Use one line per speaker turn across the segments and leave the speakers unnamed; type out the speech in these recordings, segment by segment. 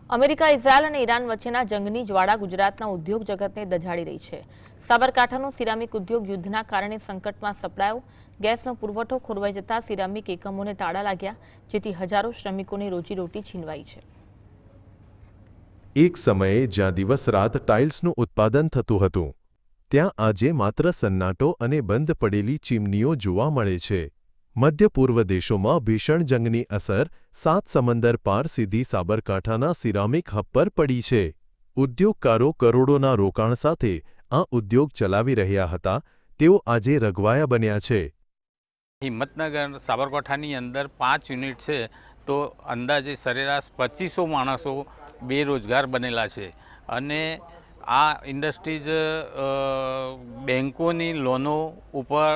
America, Israel અને Iran વચ્ચેના જંગની જ્વાળા ગુજરાતના ઉદ્યોગ જગતને દઝાડી રહી છે। સાબરકાંઠાનો સિરામિક ઉદ્યોગ યુદ્ધના કારણે સંકટમાં સપડાયો। ગેસનો પુરવઠો ખોરવાઈ જતા સિરામિક એકમોને તાળા લાગ્યા, જેથી હજારો શ્રમિકોની રોજીરોટી છીનવાઈ છે।
એક સમયે જ્યાં દિવસ રાત ટાઇલ્સનું ઉત્પાદન થતું હતું, ત્યાં આજે માત્ર સન્નાટો અને બંધ પડેલી ચીમનીઓ જોવા મળે છે। મધ્ય પૂર્વ દેશોમાં ભીષણ જંગની અસર 7 સમંદર પાર સીધી સાબરકાંઠાના સિરામિક હબ પર પડી છે। ઉદ્યોગકારો કરોડોના રોકાણ સાથે આ ઉદ્યોગ ચલાવી રહ્યા હતા, તેઓ આજે રઘવાયા બન્યા છે।
હિંમતનગર સાબરકાંઠાની અંદર 5 યુનિટ છે, તો અંદાજે સરેરાશ 2500 માણસો બેરોજગાર બનેલા છે। અને આ ઇન્ડસ્ટ્રીઝ બેંકોની લોનો ઉપર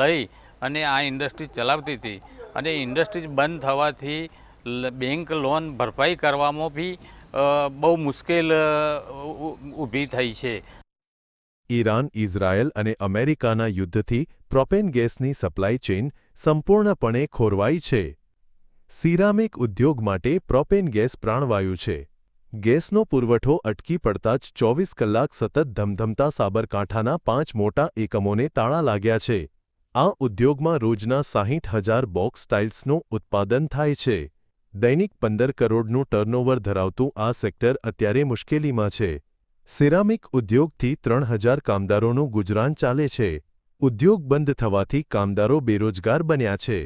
લઈ અને આ ઇન્ડસ્ટ્રી ચલાવતી હતી, અને ઇન્ડસ્ટ્રીઝ બંધ થવાથી બેંક લોન ભરપાઈ કરવામાં બી બહુ મુશ્કેલ ઊભી થઈ છે।
ઈરાન, ઇઝરાયલ અને અમેરિકાના યુદ્ધથી પ્રોપેન ગેસની સપ્લાય ચેઇન સંપૂર્ણપણે ખોરવાઈ છે। સિરામિક ઉદ્યોગ માટે પ્રોપેન ગેસ પ્રાણવાયુ છે। ગેસનો પુરવઠો અટકી પડતા જ 24 કલાક સતત ધમધમતા સાબરકાંઠાના 5 મોટા એકમોને તાળા લાગ્યા છે। આ ઉદ્યોગમાં રોજના 60,000 બોક્સ ટાઇલ્સનું ઉત્પાદન થાય છે। દૈનિક 15 કરોડનું ટર્નઓવર ધરાવતું આ સેક્ટર અત્યારે મુશ્કેલીમાં છે। સિરામિક ઉદ્યોગથી 3,000 કામદારોનું ગુજરાન ચાલે છે। ઉદ્યોગ બંધ થવાથી કામદારો બેરોજગાર બન્યા છે।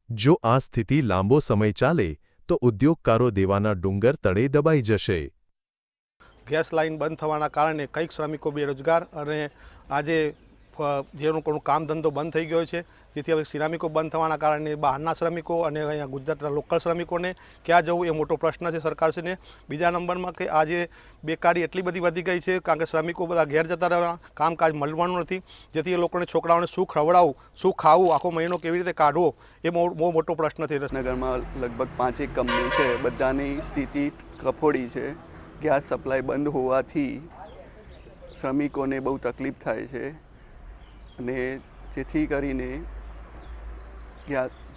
જો આ સ્થિતિ લાંબો સમય ચાલે તો ઉદ્યોગકારો દેવાના ડુંગર તળે દબાઈ જશે।
ગેસ લાઇન બંધ થવાના કારણે કંઈક શ્રમિકો બેરોજગાર અને આજે જેનું કોનું કામ ધંધો બંધ થઈ ગયો છે, જેથી હવે સિરામિકો બંધ થવાના કારણે બહારના શ્રમિકો અને અહીંયા ગુજરાતના લોકલ શ્રમિકોને ક્યાં જવું એ મોટો પ્રશ્ન છે સરકારશ્રીને। બીજા નંબરમાં કે આજે બેકારી એટલી બધી વધી ગઈ છે, કારણ કે શ્રમિકો બધા ઘેર જતા રહ્યા, કામકાજ મળવાનું નથી, જેથી એ લોકોને છોકરાઓને શું ખવડાવવું, શું ખાવું, આખો મહિનો કેવી રીતે કાઢવો એ બહુ મોટો પ્રશ્ન છે।
નગરમાં લગભગ 5 કંપની છે, બધાની સ્થિતિ કફોડી છે। ગેસ સપ્લાય બંધ હોવાથી શ્રમિકોને બહુ તકલીફ થાય છે, અને જેથી કરીને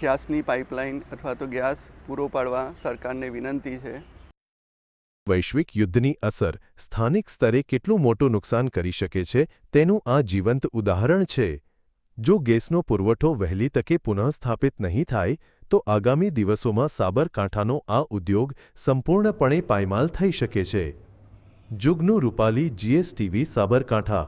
ગેસની પાઇપલાઇન અથવા તો ગેસ પૂરો પાડવા સરકારને વિનંતી છે।
વૈશ્વિક યુદ્ધની અસર સ્થાનિક સ્તરે કેટલું મોટું નુકસાન કરી શકે છે, તેનું આ જીવંત ઉદાહરણ છે। જો ગેસનો પુરવઠો વહેલી તકે પુનઃસ્થાપિત નહીં થાય તો આગામી દિવસોમાં સાબરકાંઠાનો આ ઉદ્યોગ સંપૂર્ણપણે પાયમાલ થઈ શકે છે। જુગનુ રૂપાલી, GSTV, સાબરકાંઠા।